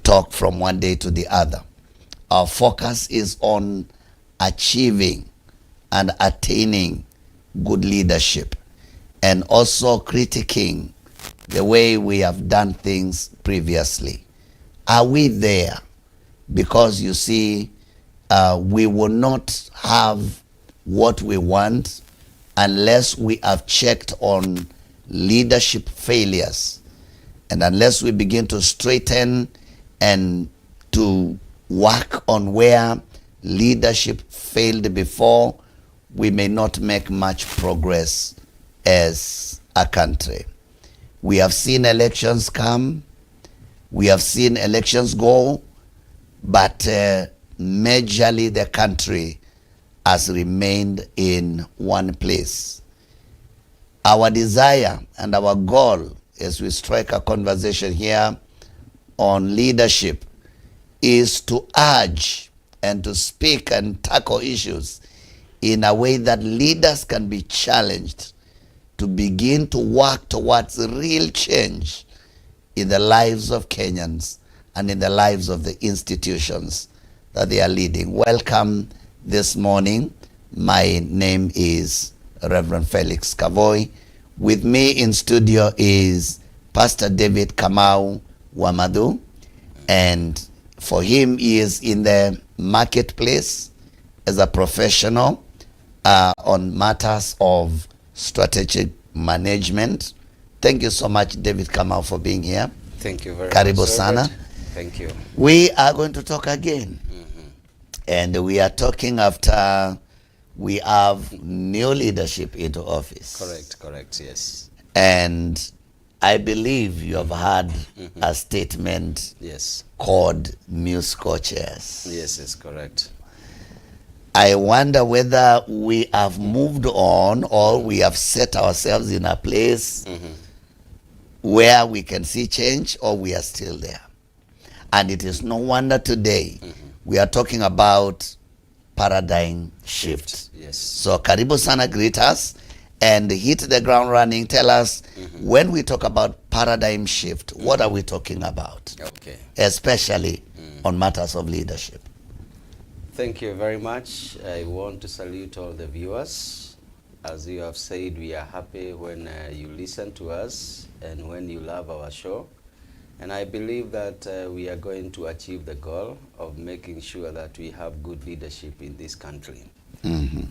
talk from one day to the other. Our focus is on achieving and attaining good leadership, and also critiquing the way we have done things previously. Are we there? Because you see, we will not have what we want unless we have checked on leadership failures, and unless we begin to straighten and to work on where leadership failed before, we may not make much progress as a country. We have seen elections come, we have seen elections go, but majorly the country has remained in one place. Our desire and our goal as we strike a conversation here on leadership is to urge and to speak and tackle issues in a way that leaders can be challenged to begin to work towards real change in the lives of Kenyans and in the lives of the institutions that they are leading. Welcome this morning. My name is Reverend Felix Kavoi. With me in studio is Pastor David Kamau Wamathu, and for him, he is in the marketplace as a professional on matters of strategic management. Thank you so much, David Kamau, for being here. Thank you very Karibu much. sana. Thank you. We are going to talk again. And we are talking after we have new leadership into office. Correct, yes. And I believe you have had a statement called musical chairs. Yes, it's correct. I wonder whether we have moved on or we have set ourselves in a place where we can see change, or we are still there. And it is no wonder today we are talking about paradigm shift. Yes. So karibu sana, greet us and hit the ground running. Tell us, when we talk about paradigm shift, what are we talking about? Okay. Especially on matters of leadership. Thank you very much. I want to salute all the viewers. As you have said, we are happy when you listen to us and when you love our show. And I believe that we are going to achieve the goal of making sure that we have good leadership in this country.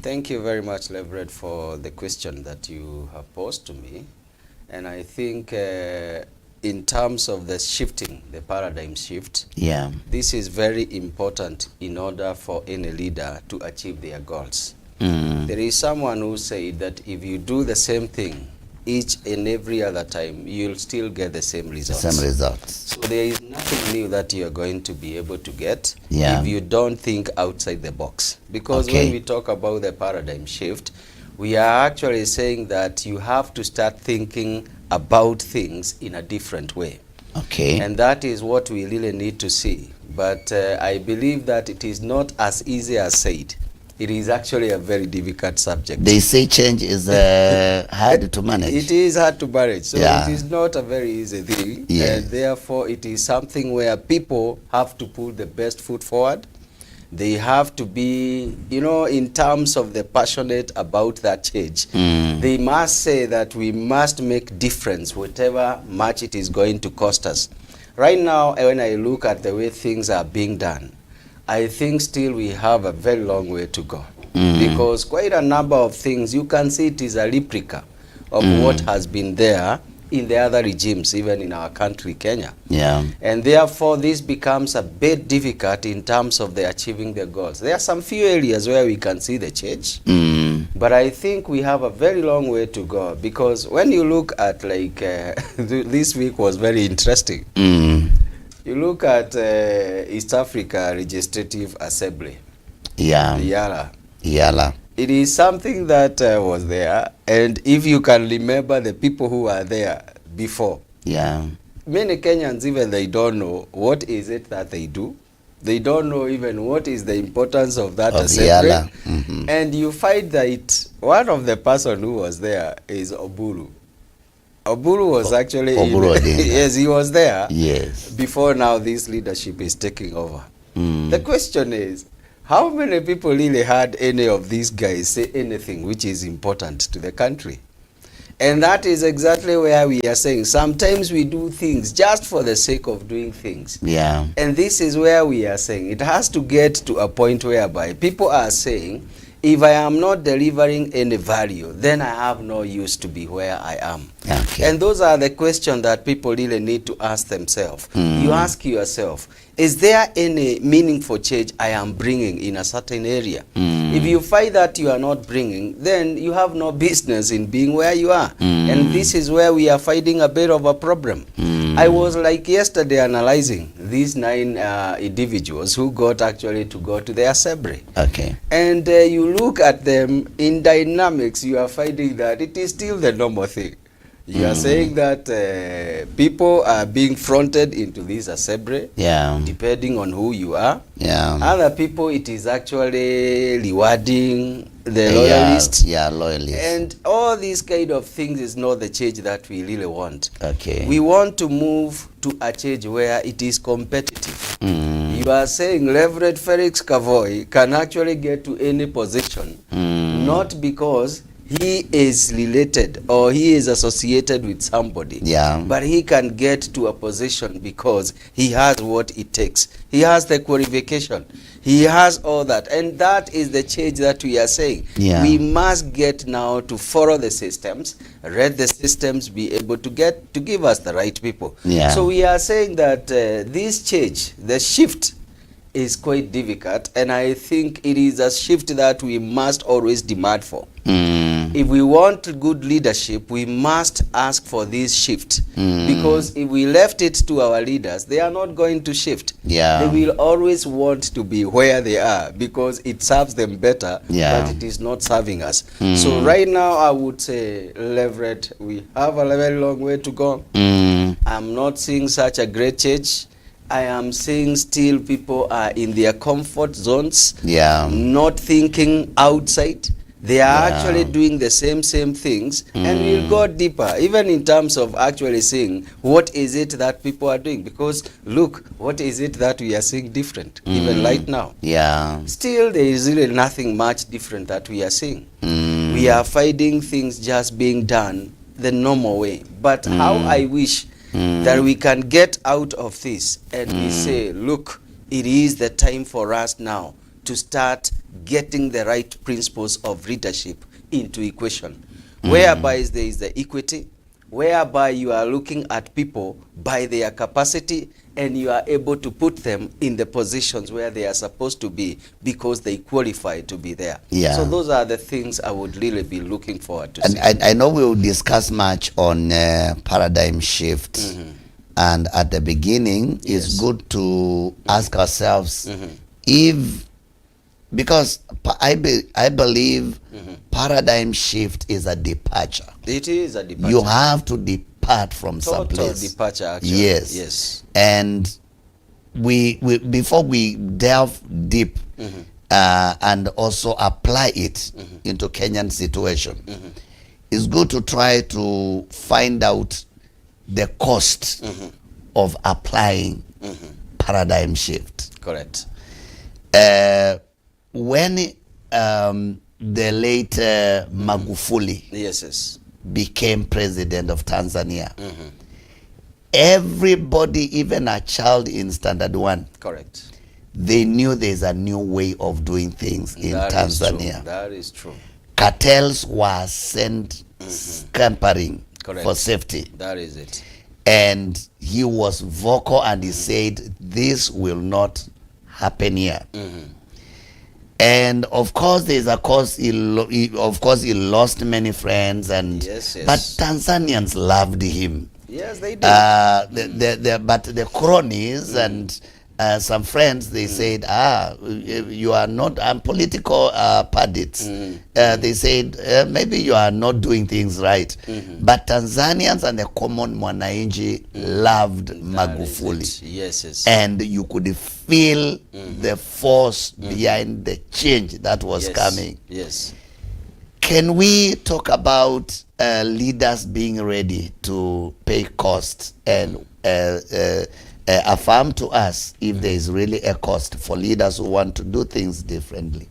Thank you very much, Leverett, for the question that you have posed to me. And I think in terms of the shifting, the paradigm shift, this is very important in order for any leader to achieve their goals. There is someone who said that if you do the same thing each and every other time, you'll still get the same results. So there is nothing new that you're going to be able to get if you don't think outside the box. Because when we talk about the paradigm shift, we are actually saying that you have to start thinking about things in a different way. And that is what we really need to see. But I believe that it is not as easy as said. It is actually a very difficult subject. They say change is hard to manage. It is hard to manage. So it is not a very easy thing. And therefore, it is something where people have to put the best foot forward. They have to be, you know, in terms of the passionate about that change. They must say that we must make difference, whatever much it is going to cost us. Right now, when I look at the way things are being done, I think still we have a very long way to go. Because quite a number of things, you can see it is a replica of what has been there in the other regimes, even in our country, Kenya. And therefore, this becomes a bit difficult in terms of the achieving the goals. There are some few areas where we can see the change. But I think we have a very long way to go. Because when you look at, like, this week was very interesting. You look at East Africa Legislative Assembly. Yala. It is something that was there, and if you can remember the people who were there before. Many Kenyans, even they don't know what is it that they do. They don't know even what is the importance of that assembly. And you find that one of the person who was there is Oburu. Oburu was actually yes, he was there. Yes. Before now this leadership is taking over. The question is, how many people really had any of these guys say anything which is important to the country? And that is exactly where we are saying sometimes we do things just for the sake of doing things. Yeah. And this is where we are saying it has to get to a point whereby people are saying, if I am not delivering any value, then I have no use to be where I am. Okay. And those are the questions that people really need to ask themselves. You ask yourself, is there any meaningful change I am bringing in a certain area? If you find that you are not bringing, then you have no business in being where you are. And this is where we are finding a bit of a problem. I was like yesterday analyzing these 9 individuals who got actually to go to the assembly. Okay. And you look at them in dynamics, you are finding that it is still the normal thing. You are saying that people are being fronted into this assembly, depending on who you are. Other people, it is actually rewarding the loyalists. Loyalists. And all these kind of things is not the change that we really want. Okay. We want to move to a change where it is competitive. You are saying Reverend Felix Kavoi can actually get to any position, not because he is related or he is associated with somebody, but he can get to a position because he has what it takes. He has the qualification, he has all that, and that is the change that we are saying. We must get now to follow the systems, let the systems be able to get to give us the right people. So we are saying that this change, the shift, is quite difficult, and I think it is a shift that we must always demand for. If we want good leadership, we must ask for this shift. Because if we left it to our leaders, they are not going to shift. They will always want to be where they are because it serves them better, but it is not serving us. So right now, I would say, Leverett, we have a very long way to go. I'm not seeing such a great change. I am seeing still people are in their comfort zones, not thinking outside. They are actually doing the same things, and we'll go deeper, even in terms of actually seeing what is it that people are doing. Because look, what is it that we are seeing different, even right now? Still, there is really nothing much different that we are seeing. We are finding things just being done the normal way. But how I wish that we can get out of this and we say, look, it is the time for us now to start getting the right principles of leadership into equation, whereby there is the equity, whereby you are looking at people by their capacity and you are able to put them in the positions where they are supposed to be because they qualify to be there. So those are the things I would really be looking forward to see. I know we will discuss much on paradigm shift, and at the beginning it's good to ask ourselves if, because I believe paradigm shift is a departure. It is a departure. You have to depart from some place. Total departure, actually. Yes. And we before we delve deep and also apply it into Kenyan situation, it's good to try to find out the cost of applying paradigm shift. Correct. When the late Magufuli became president of Tanzania, everybody, even a child in standard 1, they knew there's a new way of doing things in Tanzania. That is true. Cartels were sent scampering for safety. That is it. And he was vocal and he said, this will not happen here. And of course, there's a cause. He lost many friends, and but Tanzanians loved him. Yes, they did. But the cronies and some friends, they said, you are not political pundits. They said, maybe you are not doing things right. But Tanzanians and the common mwanainji loved Magufuli. Yes. And you could feel the force behind the change that was coming. Can we talk about leaders being ready to pay costs and affirm to us if there is really a cost for leaders who want to do things differently?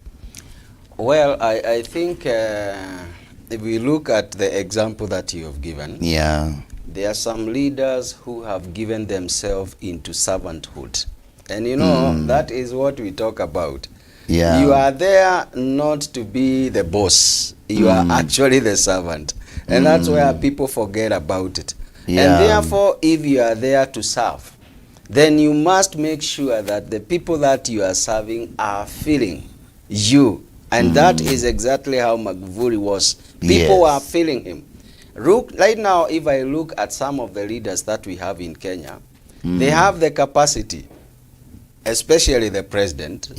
Well, I think if we look at the example that you have given, yeah, there are some leaders who have given themselves into servanthood. And you know, that is what we talk about. Yeah. You are there not to be the boss. You are actually the servant. And that's where people forget about it. Yeah. And therefore, if you are there to serve, then you must make sure that the people that you are serving are feeling you. And that is exactly how Magufuli was. People are feeling him. Right now, if I look at some of the leaders that we have in Kenya, they have the capacity, especially the president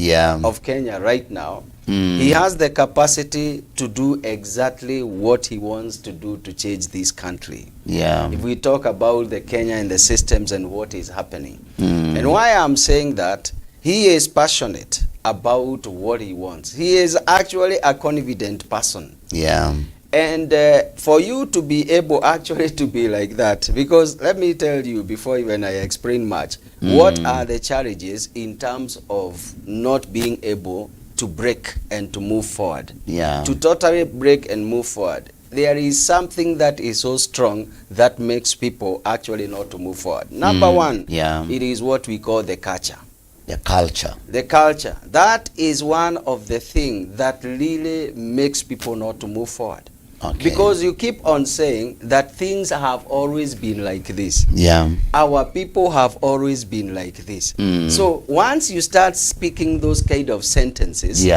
of Kenya right now. He has the capacity to do exactly what he wants to do to change this country. Yeah. If we talk about the Kenya and the systems and what is happening. And why I'm saying that, he is passionate about what he wants. He is actually a confident person. Yeah. And for you to be able actually to be like that, because let me tell you before even I explain much, what are the challenges in terms of not being able to break and to move forward? Yeah. To totally break and move forward. There is something that is so strong that makes people actually not to move forward. Number one, it is what we call the culture. The culture. The culture. That is one of the things that really makes people not to move forward. Okay. Because you keep on saying that things have always been like this. Yeah. Our people have always been like this. So once you start speaking those kind of sentences,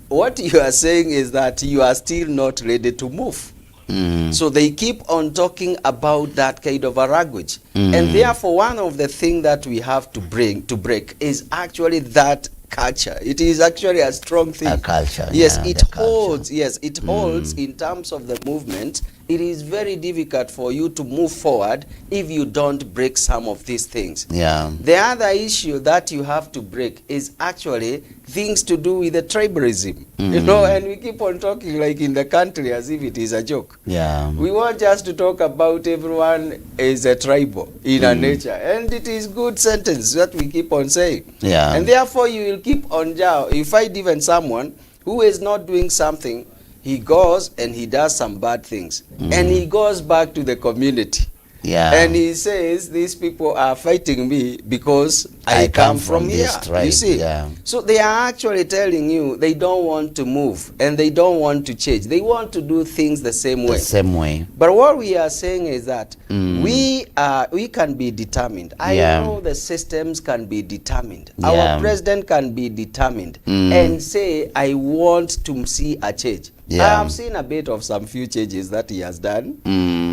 what you are saying is that you are still not ready to move. So they keep on talking about that kind of a language. And therefore, one of the things that we have to break is actually that culture. It is actually a strong thing. A culture. Yes, yeah, it holds. Culture. Yes, it holds in terms of the movement. It is very difficult for you to move forward if you don't break some of these things. Yeah. The other issue that you have to break is actually things to do with the tribalism. You know, and we keep on talking like in the country as if it is a joke. Yeah. We want just to talk about everyone is a tribal in our nature. And it is good sentence that we keep on saying. Yeah. And therefore you will keep on you find even someone who is not doing something, he goes and he does some bad things. And he goes back to the community. Yeah. And he says, these people are fighting me because I come from here. Tribe. You see? Yeah. So they are actually telling you they don't want to move and they don't want to change. They want to do things the same way. The same way. But what we are saying is that we can be determined. I know the systems can be determined. Our president can be determined and say, I want to see a change. I have seen a bit of some few changes that he has done.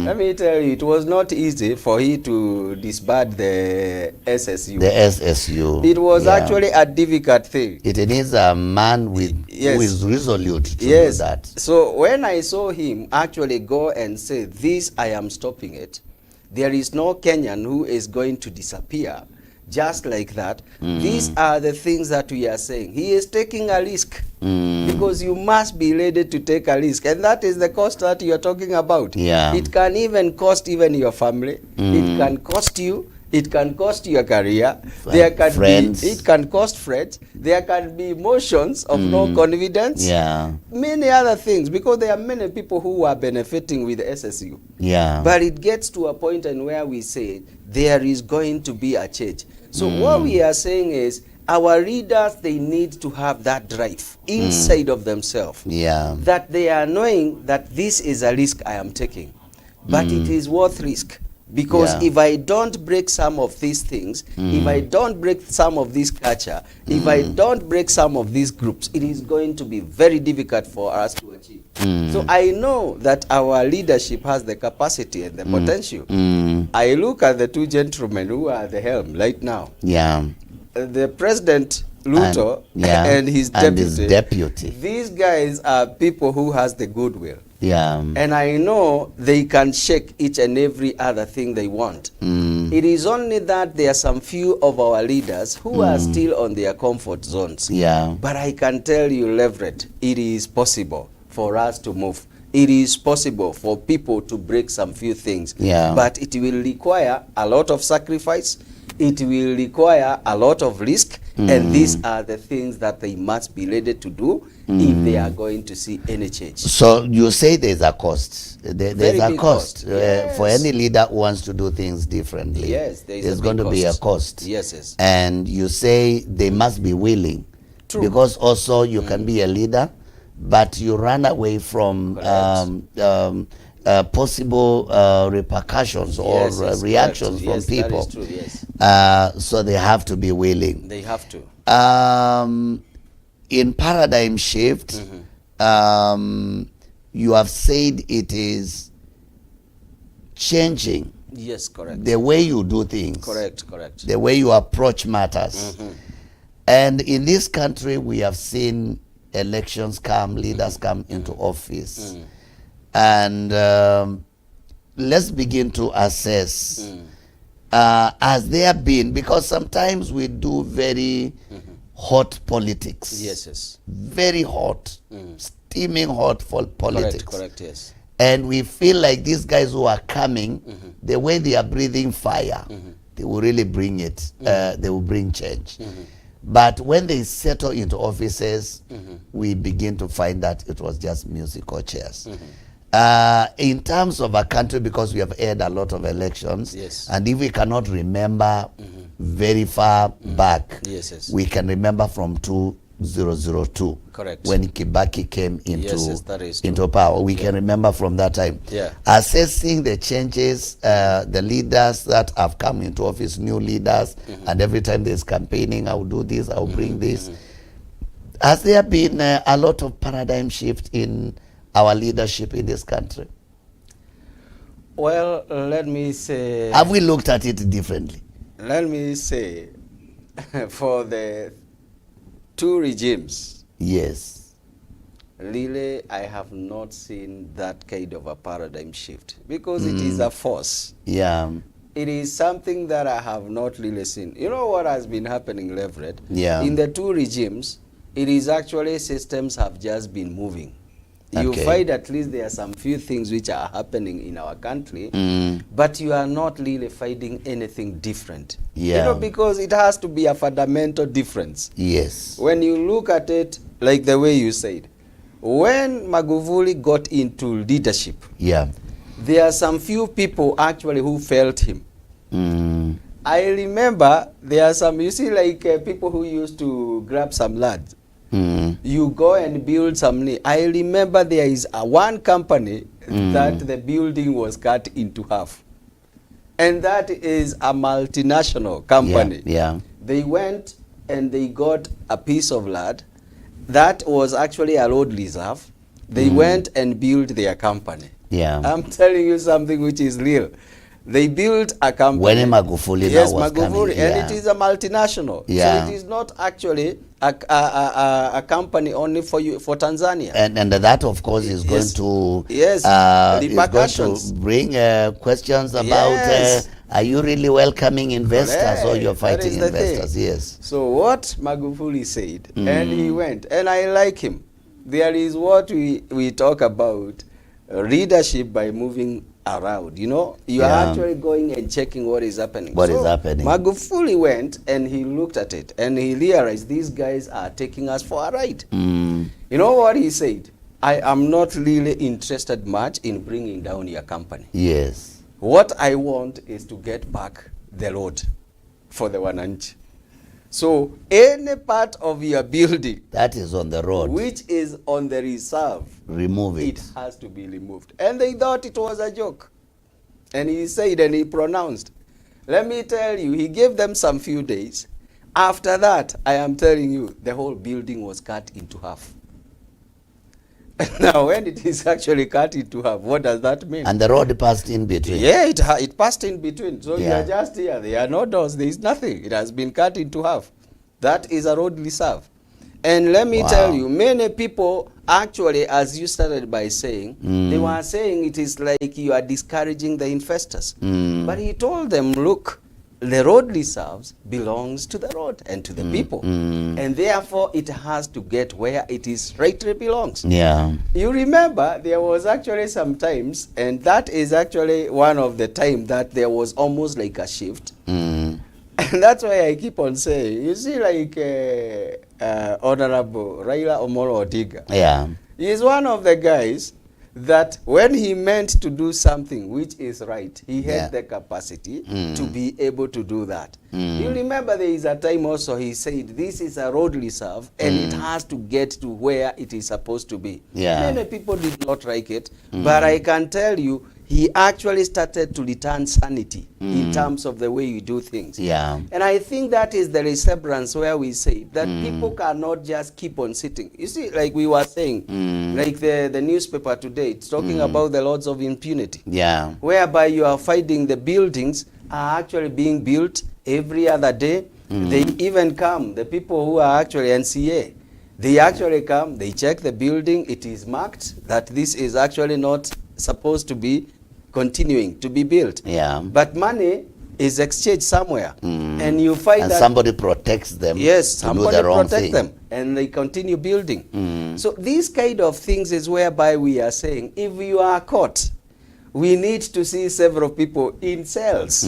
Let me tell you, it was not easy for he to disband the SSU. The SSU. It was actually a difficult thing. It needs a man with who is resolute to do that. So when I saw him actually go and say, this, I am stopping it. There is no Kenyan who is going to disappear. Just like that. These are the things that we are saying. He is taking a risk. Because you must be ready to take a risk. And that is the cost that you are talking about. Yeah. It can even cost even your family. It can cost you. It can cost your career. There can friends. It can cost friends. There can be emotions of no confidence. Yeah. Many other things. Because there are many people who are benefiting with the SSU. Yeah. But it gets to a point and where we say there is going to be a change. So what we are saying is our leaders, they need to have that drive inside of themselves. Yeah. That they are knowing that this is a risk I am taking. But it is worth risk. Because if I don't break some of these things, if I don't break some of this culture, if I don't break some of these groups, it is going to be very difficult for us to achieve. So I know that our leadership has the capacity and the potential. I look at the two gentlemen who are at the helm right now. Yeah. The President Ruto and his deputy. These guys are people who has the goodwill. Yeah. And I know they can shake each and every other thing they want. It is only that there are some few of our leaders who are still on their comfort zones. Yeah. But I can tell you, Leverett, it is possible for us to move. it is possible for people to break some few things. Yeah. But it will require a lot of sacrifice. It will require a lot of risk. And these are the things that they must be ready to do if they are going to see any change. So you say there's a cost. There's a cost, yes. for any leader who wants to do things differently. Yes, there's going to be a cost. Yes, yes. And you say they must be willing. True. Because also you can be a leader, but you run away from possible repercussions or reactions from people. That is true, yes. So they have to be willing. They have to. In paradigm shift, you have said it is changing. Yes, correct. The way you do things. Correct, correct. The way you approach matters. And in this country, we have seen elections come, leaders come into office. And let's begin to assess, has there been, because sometimes we do very hot politics. Yes, yes. Very hot, steaming hot for politics. Correct, yes. And we feel like these guys who are coming, the way they are breathing fire, they will really bring it, they will bring change. But when they settle into offices, we begin to find that it was just musical chairs. In terms of a country, because we have had a lot of elections, yes. and if we cannot remember very far back, yes, yes. we can remember from 2002, correct, when Kibaki came into, yes, that is into power. We can remember from that time. Yeah. Assessing the changes, the leaders that have come into office, new leaders, and every time there's campaigning, I'll do this, I'll bring this. Has there been a lot of paradigm shift in our leadership in this country? Well, let me say... Have we looked at it differently? Let me say, for the two regimes, yes, really, I have not seen that kind of a paradigm shift, because it is a force. Yeah. It is something that I have not really seen. You know what has been happening, Leverett? Yeah. In the two regimes, it is actually systems have just been moving. You Okay. find at least there are some few things which are happening in our country, but you are not really finding anything different. Yeah. You know, because it has to be a fundamental difference. Yes. When you look at it, like the way you said, when Magufuli got into leadership, Yeah. there are some few people actually who felt him. I remember there are some, you see, like people who used to grab some land. You go and build some. I remember there is one company that the building was cut into half. And that is a multinational company. Yeah. They went and they got a piece of land that was actually a road reserve. They went and built their company. Yeah. I'm telling you something which is real. They built a company. When Magufuli yes, now was Magufuli, coming, yeah. and it is a multinational. Yeah. So it is not actually a company only for you, for Tanzania. And that, of course, is going to is going to bring questions about are you really welcoming investors or you're fighting investors? Yes. So what Magufuli said, and he went, and I like him. There is what we talk about leadership by moving around. You know, you are actually going and checking what is happening. What is happening? Magufuli went and he looked at it and he realized these guys are taking us for a ride. You know what he said? I am not really interested much in bringing down your company. Yes. What I want is to get back the road for the Wananchi. So any part of your building that is on the road, which is on the reserve, remove it. It has to be removed. And they thought it was a joke. And he said and he pronounced. Let me tell you, he gave them some few days. After that, I am telling you, the whole building was cut into half. Now, when it is actually cut into half, what does that mean? And the road passed in between. Yeah, it passed in between. So you are just here. There are no doors. There is nothing. It has been cut into half. That is a road reserve. And let me tell you, many people actually, as you started by saying, they were saying it is like you are discouraging the investors. But he told them, look, the road reserves belongs to the road and to the people. And therefore, it has to get where it is rightly belongs. Yeah. You remember, there was actually some times, and that is actually one of the time that there was almost like a shift. And that's why I keep on saying, you see, like Honorable Raila Omolo Odinga. Yeah. He is one of the guys that when he meant to do something which is right, he had the capacity to be able to do that. You remember there is a time also he said, this is a road reserve and it has to get to where it is supposed to be. Many people did not like it, but I can tell you, he actually started to return sanity in terms of the way you do things. Yeah. And I think that is the resemblance where we say that people cannot just keep on sitting. You see, like we were saying, like the newspaper today, it's talking about the laws of impunity. Yeah. Whereby you are finding the buildings are actually being built every other day. They even come, the people who are actually NCA, they actually come, they check the building, it is marked that this is actually not supposed to be continuing to be built. Yeah. But money is exchanged somewhere. And you find and that somebody protects them. yes, to do somebody the wrong protect thing. them and they continue building. So these kind of things is whereby we are saying if you are caught, we need to see several people in cells.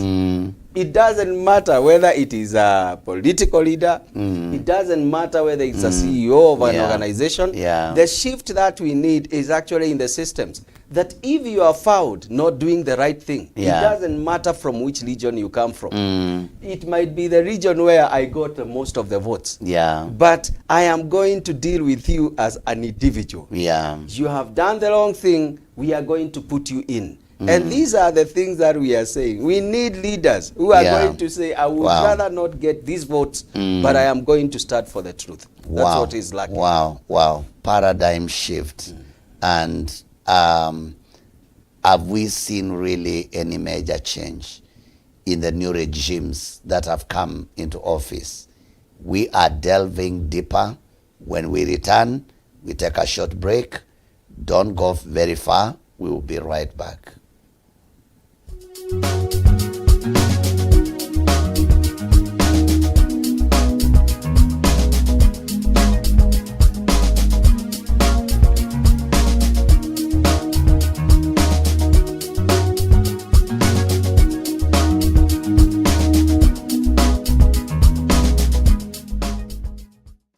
It doesn't matter whether it is a political leader. It doesn't matter whether it's a CEO of an organization. The shift that we need is actually in the systems. That if you are found not doing the right thing, it doesn't matter from which region you come from. It might be the region where I got most of the votes. But I am going to deal with you as an individual. You have done the wrong thing, we are going to put you in. And these are the things that we are saying. We need leaders who are going to say, I would rather not get these votes, but I am going to start for the truth. That's what is lacking. Wow. Paradigm shift. And have we seen really any major change in the new regimes that have come into office? We are delving deeper. When we return, we take a short break. Don't go very far. We will be right back.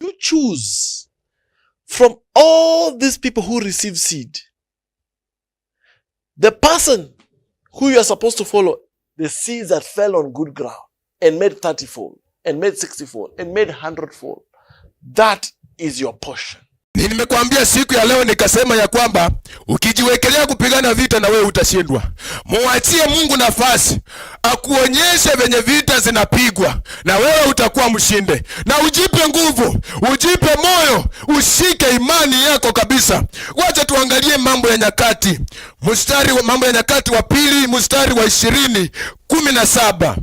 You choose from all these people who receive seed, the person who you are supposed to follow, the seeds that fell on good ground and made 30-fold and made 60-fold and made 100-fold. That is your portion. Nimekuambia siku ya leo nikasema ya kwamba ukijiwekelea kupigana vita na wewe utashindwa. Muachie Mungu nafasi akuonyeshe venye vita zinapigwa na wewe utakuwa mshinde. Na ujipe nguvu, ujipe moyo, ushike imani yako kabisa. Wacha tuangalie Mambo ya Nyakati. Mambo ya Nyakati wa pili mstari wa 20:17.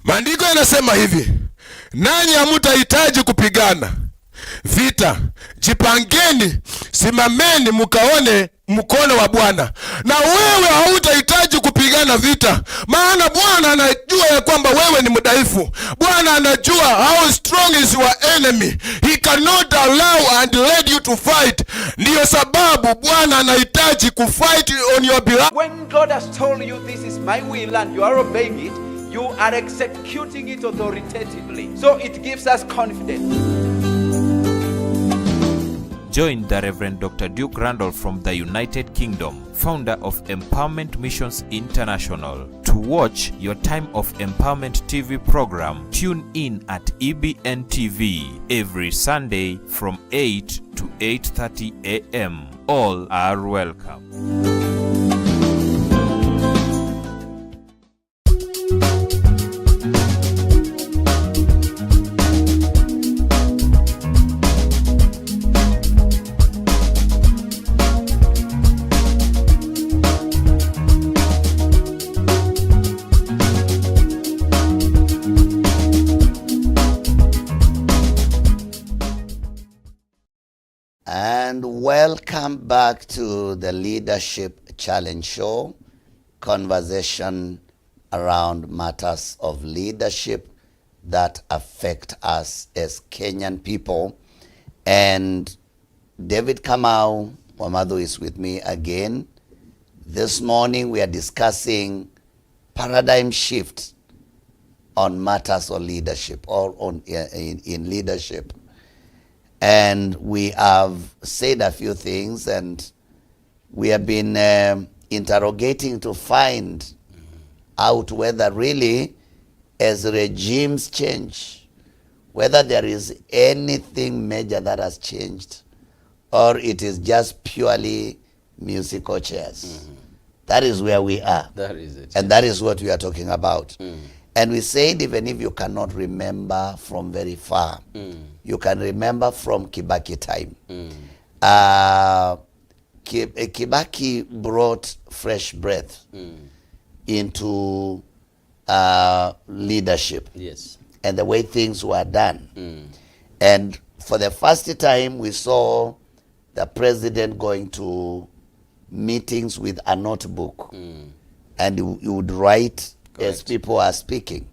Maandiko yanasema hivi: nanyi hamtahitaji kupigana vita, jipangeni, simameni mkaone mkono wa Bwana. Na wewe hautahitaji kupigana vita, maana Bwana anajua ya kwamba wewe ni mdhaifu. Bwana anajua how strong is your enemy. He cannot allow and let you to fight. Ndiyo sababu Bwana anahitaji kufight on your behalf. When God has told you this is my will and you are obeying it, you are executing it authoritatively. So it gives us confidence. Join the Reverend Dr. Duke Randall from the United Kingdom, founder of Empowerment Missions International. To watch your Time of Empowerment TV program, tune in at EBN TV every Sunday from 8 to 8:30 a.m. All are welcome. And welcome back to the Leadership Challenge Show, conversation around matters of leadership that affect us as Kenyan people. And David Kamau Wamathu is with me again. This morning we are discussing paradigm shift on matters of leadership, or on in leadership. And we have said a few things, and we have been interrogating to find out whether really, as regimes change, whether there is anything major that has changed, or it is just purely musical chairs. That is where we are. That is it. And that is what we are talking about. And we said, even if you cannot remember from very far, you can remember from Kibaki time. Kibaki brought fresh breath into leadership. Yes. And the way things were done. And for the first time, we saw the president going to meetings with a notebook, and he would write as people are speaking.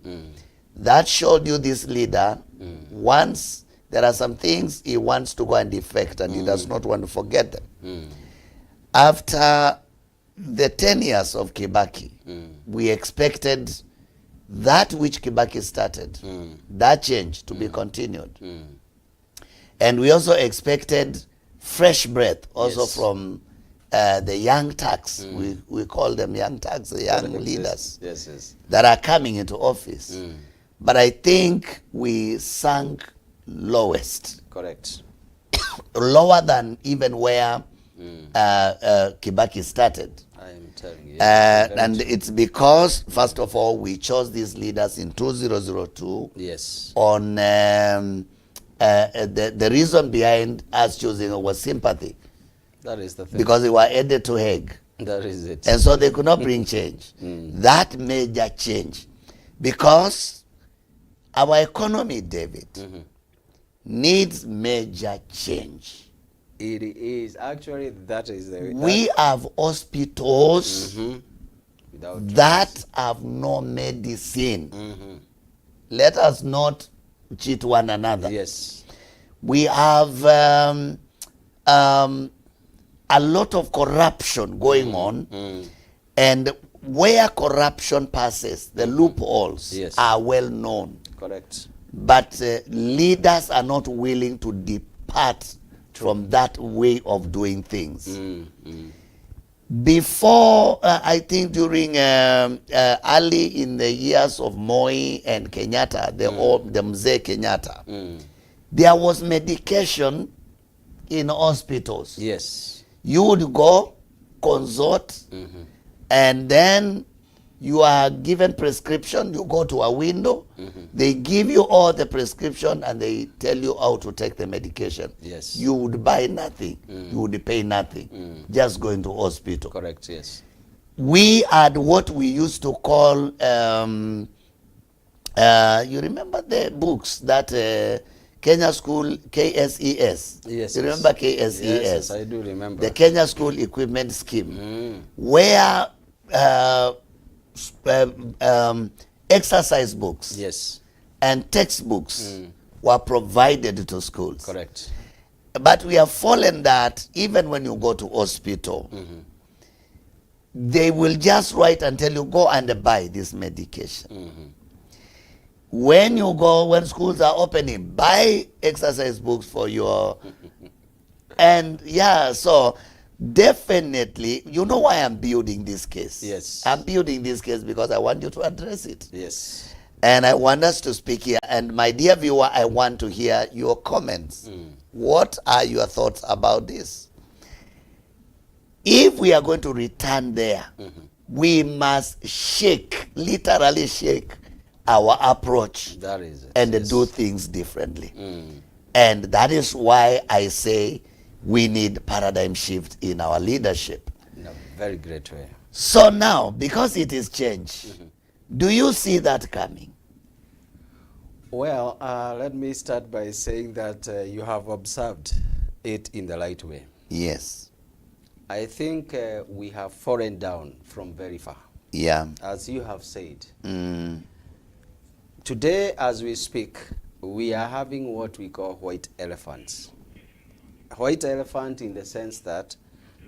That showed you this leader, once there are some things he wants to go and defect, and he does not want to forget them. After the 10 years of Kibaki, we expected that which Kibaki started, that change to be continued. And we also expected fresh breath also from the young Turks. We call them young Turks, the young leaders that are coming into office. But I think we sank lowest. Correct. Lower than even where Kibaki started. I am telling you. And it's because, first of all, we chose these leaders in 2002. Yes. On the reason behind us choosing was sympathy. That is the thing. Because they were headed to Hague. That is it. And so they could not bring change. That major change. Because our economy, David, needs major change. It is. Actually, that is the... We have hospitals that have no medicine. Let us not cheat one another. Yes. We have a lot of corruption going on, and where corruption passes, the loopholes are well known. Correct. But leaders are not willing to depart from that way of doing things. Before, I think during early in the years of Moi and Kenyatta, the Mzee Kenyatta, there was medication in hospitals. Yes. You would go, consult, and then you are given prescription. You go to a window, they give you all the prescription, and they tell you how to take the medication. Yes. You would buy nothing. You would pay nothing. Just go into hospital. Correct, yes. We had what we used to call, you remember the books that Kenya School, KSES. Yes. You remember KSES? Yes, I do remember. The Kenya School Equipment Scheme, where exercise books and textbooks were provided to schools. Correct. But we have fallen that even when you go to hospital, they will just write and tell you, go and buy this medication. When you go, when schools are opening, buy exercise books for your... And yeah, so definitely, you know why I'm building this case? Yes. I'm building this case because I want you to address it. Yes. And I want us to speak here. And my dear viewer, I want to hear your comments. What are your thoughts about this? If we are going to return there, we must shake, literally shake our approach. That is it. And do things differently. And that is why I say we need paradigm shift in our leadership. In a very great way. So now, because it is change, do you see that coming? Well, let me start by saying that you have observed it in the right way. Yes. I think we have fallen down from very far. Yeah. As you have said. Today, as we speak, we are having what we call white elephants. White elephant in the sense that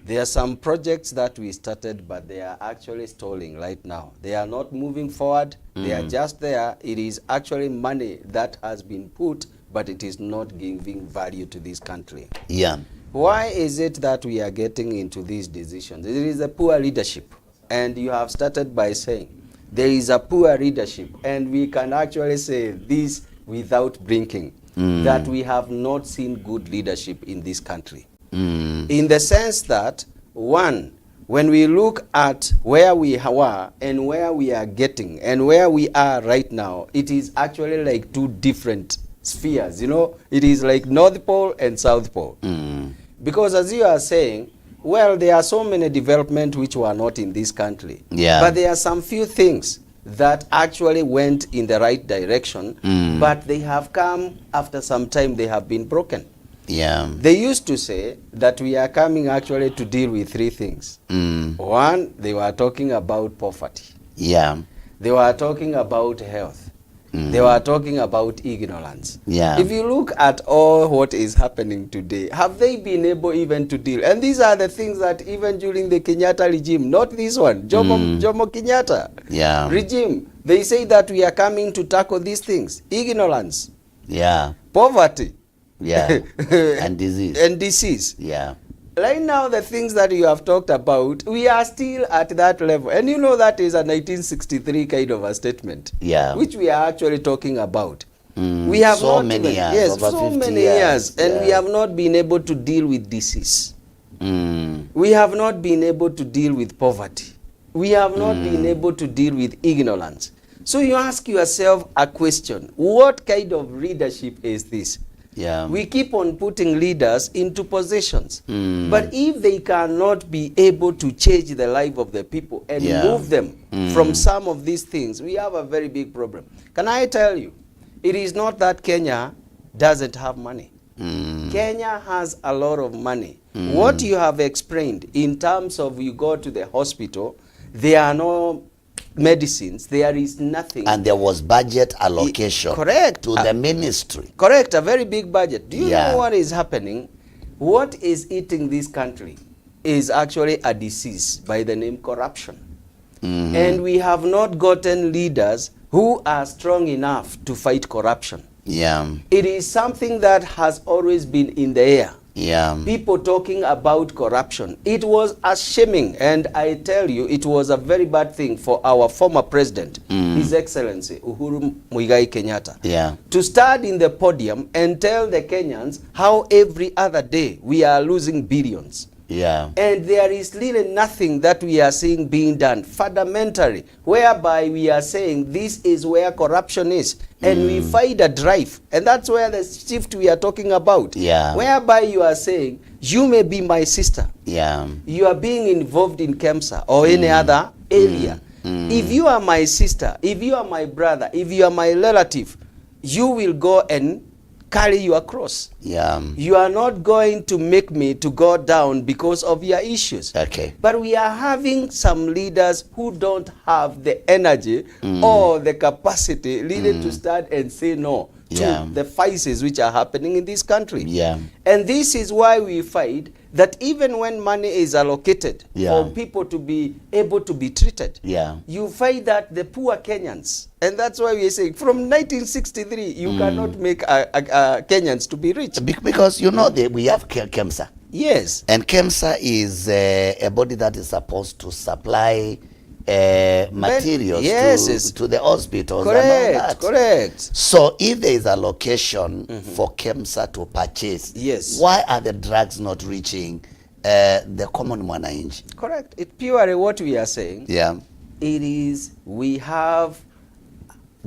there are some projects that we started, but they are actually stalling right now. They are not moving forward. They are just there. It is actually money that has been put, but it is not giving value to this country. Yeah. Why is it that we are getting into these decisions? It is a poor leadership. And you have started by saying there is a poor leadership, and we can actually say this without blinking, that we have not seen good leadership in this country. In the sense that, one, when we look at where we were and where we are getting and where we are right now, it is actually like two different spheres. You know, it is like North Pole and South Pole. Because as you are saying, well, there are so many developments which were not in this country. Yeah. But there are some few things that actually went in the right direction, but they have come after some time, they have been broken. Yeah. They used to say that we are coming actually to deal with three things. One, they were talking about poverty. Yeah. They were talking about health. They were talking about ignorance. Yeah. If you look at all what is happening today, have they been able even to deal? And these are the things that even during the Kenyatta regime, not this one, Jomo Kenyatta regime, they say that we are coming to tackle these things. Ignorance. Yeah. Poverty. Yeah. And disease. And disease. Yeah. Right now, the things that you have talked about, we are still at that level. And you know that is a 1963 kind of a statement. Yeah. Which we are actually talking about. We have so not many even, years. yes, Over so 50 many years. and we have not been able to deal with disease. We have not been able to deal with poverty. We have not been able to deal with ignorance. So you ask yourself a question, what kind of leadership is this? Yeah. We keep on putting leaders into positions. But if they cannot be able to change the life of the people and move them from some of these things, we have a very big problem. Can I tell you, it is not that Kenya doesn't have money. Kenya has a lot of money. What you have explained in terms of you go to the hospital, there are no medicines, there is nothing. And there was budget allocation correct. To the ministry. Correct, a very big budget. Do you know what is happening? What is eating this country is actually a disease by the name corruption. And we have not gotten leaders who are strong enough to fight corruption. Yeah. It is something that has always been in the air. Yeah. People talking about corruption. It was shaming, and I tell you, it was a very bad thing for our former president, His Excellency Uhuru Muigai Kenyatta, to stand in the podium and tell the Kenyans how every other day we are losing billions. Yeah. And there is really nothing that we are seeing being done fundamentally, whereby we are saying this is where corruption is. And we find a drive. And that's where the shift we are talking about. Yeah. Whereby you are saying, you may be my sister. Yeah. You are being involved in KEMSA or any other area. If you are my sister, if you are my brother, if you are my relative, you will go and carry your cross. Yeah. You are not going to make me to go down because of your issues. Okay. But we are having some leaders who don't have the energy or the capacity really to stand and say no to the vices which are happening in this country. Yeah. And this is why we find that even when money is allocated for people to be able to be treated, you find that the poor Kenyans, and that's why we are saying from 1963, you cannot make Kenyans to be rich. Because you know we have KEMSA. Yes. And KEMSA is a body that is supposed to supply materials to the hospitals. Correct, and all that. correct. So if there is a location for KEMSA to purchase, why are the drugs not reaching the common mwananchi? Correct. It's purely what we are saying. Yeah. It is, we have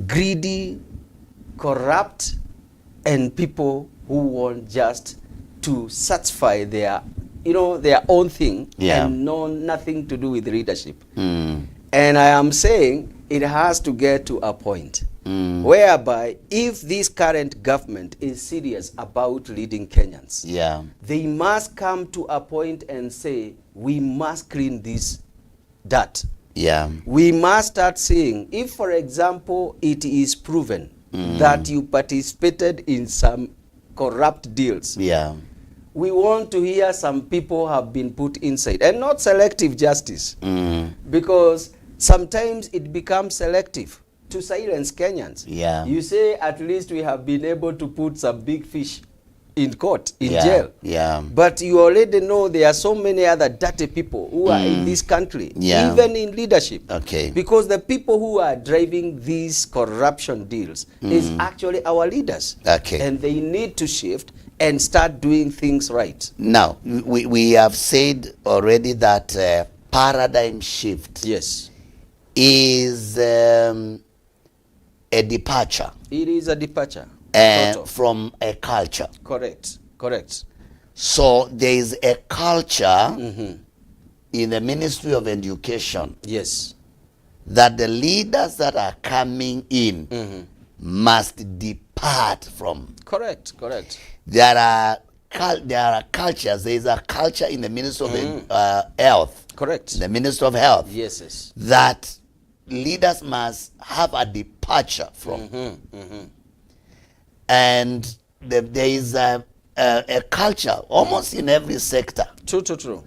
greedy, corrupt, and people who want just to satisfy their, their own thing and know nothing to do with leadership. And I am saying it has to get to a point whereby if this current government is serious about leading Kenyans, they must come to a point and say, we must clean this dirt. We must start seeing, if for example it is proven that you participated in some corrupt deals, we want to hear some people have been put inside, and not selective justice, because sometimes it becomes selective to silence Kenyans. You say at least we have been able to put some big fish in court, in jail. But you already know there are so many other dirty people who are in this country, even in leadership. Because the people who are driving these corruption deals is actually our leaders. And they need to shift and start doing things right. Now, we have said already that paradigm shift is a departure. It is a departure. From a culture. Correct. So there is a culture in the Ministry of Education that the leaders that are coming in must depart from. Correct. There are cultures. There is a culture in the Ministry of Health. Correct. The Ministry of Health. Yes. That leaders must have a departure from. And there is a culture almost in every sector. True.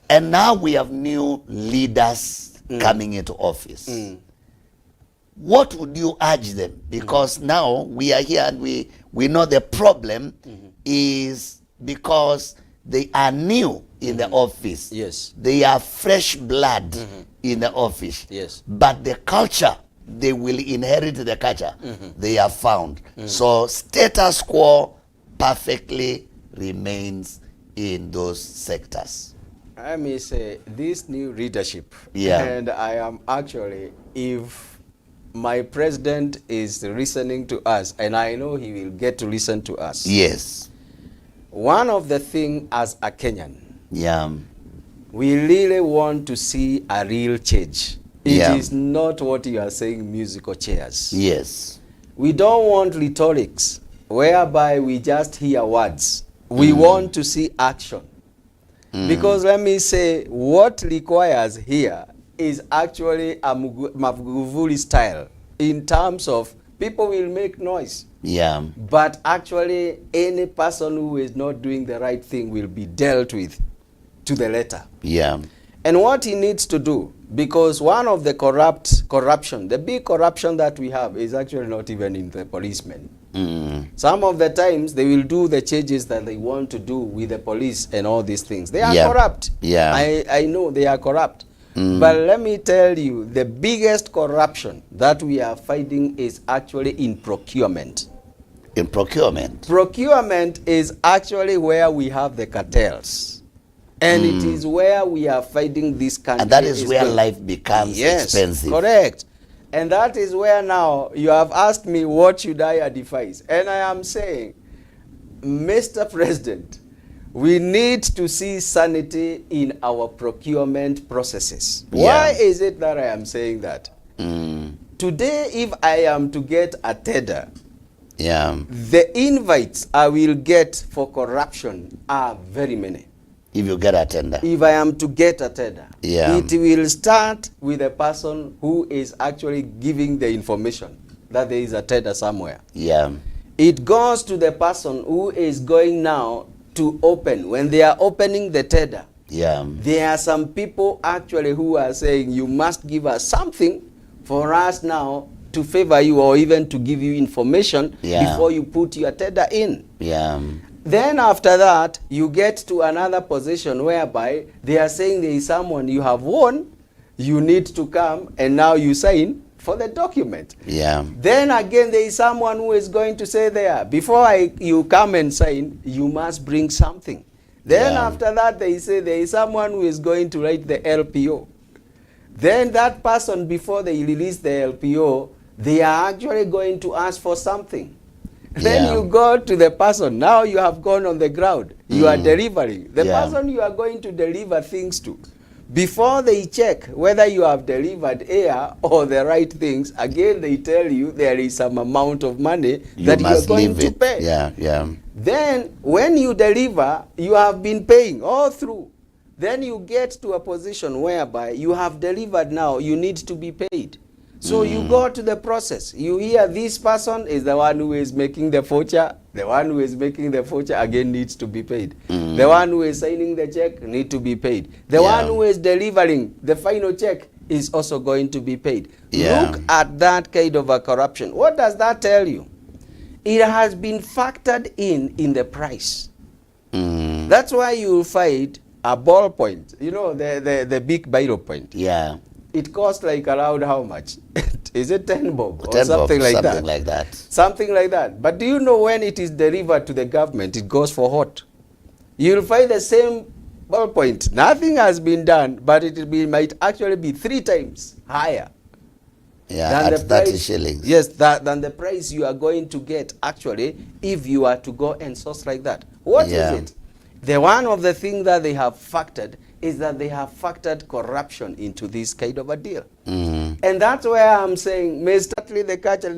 And now we have new leaders coming into office. What would you urge them? Because now we are here and we know the problem is because they are new in the office. They are fresh blood in the office. But the culture, they will inherit the culture they have found. So status quo perfectly remains in those sectors. I may say this new leadership, and I am actually, if my president is listening to us, and I know he will get to listen to us. One of the things as a Kenyan, we really want to see a real change. It is not what you are saying, musical chairs. We don't want rhetorics whereby we just hear words. We want to see action. Because let me say, what requires here is actually a Magufuli style in terms of people will make noise. But actually any person who is not doing the right thing will be dealt with to the letter. And what he needs to do, because one of the corruption, the big corruption that we have is actually not even in the policemen. Some of the times they will do the changes that they want to do with the police and all these things. They are corrupt. I know they are corrupt. But let me tell you, the biggest corruption that we are fighting is actually in procurement. Procurement is actually where we have the cartels. And it is where we are fighting this country. And that is where life becomes expensive. Correct. And that is where now you have asked me what should I advise. And I am saying, Mr. President, we need to see sanity in our procurement processes. Why is it that I am saying that? Today, if I am to get a tender, the invites I will get for corruption are very many. If you get a tender. If I am to get a tender, it will start with a person who is actually giving the information that there is a tender somewhere. It goes to the person who is going now to open. When they are opening the tender, there are some people actually who are saying you must give us something for us now to favor you or even to give you information before you put your tender in. Then after that, you get to another position whereby they are saying there is someone you have won, you need to come, and now you sign for the document. Then again, there is someone who is going to say there, before you come and sign, you must bring something. Then after that, they say there is someone who is going to write the LPO. Then that person, before they release the LPO, they are actually going to ask for something. Then you go to the person. Now you have gone on the ground. You are delivering. The person you are going to deliver things to. Before they check whether you have delivered air or the right things, again they tell you there is some amount of money that you are going to pay. Then when you deliver, you have been paying all through. then you get to a position whereby you have delivered now, you need to be paid. So you go to the process. You hear this person is the one who is making the voucher. The one who is making the voucher again needs to be paid. The one who is signing the check need to be paid. The one who is delivering the final check is also going to be paid. Look at that kind of a corruption. What does that tell you? It has been factored in the price. That's why you find a ballpoint, you know, the big biro point. Yeah. It costs like around how much? Is it 10 bob or 10 something bob, like something that? like that. Something like that. But do you know when it is delivered to the government, it goes for what? You'll find the same ballpoint. Nothing has been done, but might actually be 3 times higher. Yeah, at 30 shillings. Yes, than the price you are going to get actually if you are to go and source like that. What is it? The one of the things that they have factored is that they have factored corruption into this kind of a deal. And that's where I'm saying, may certainly the culture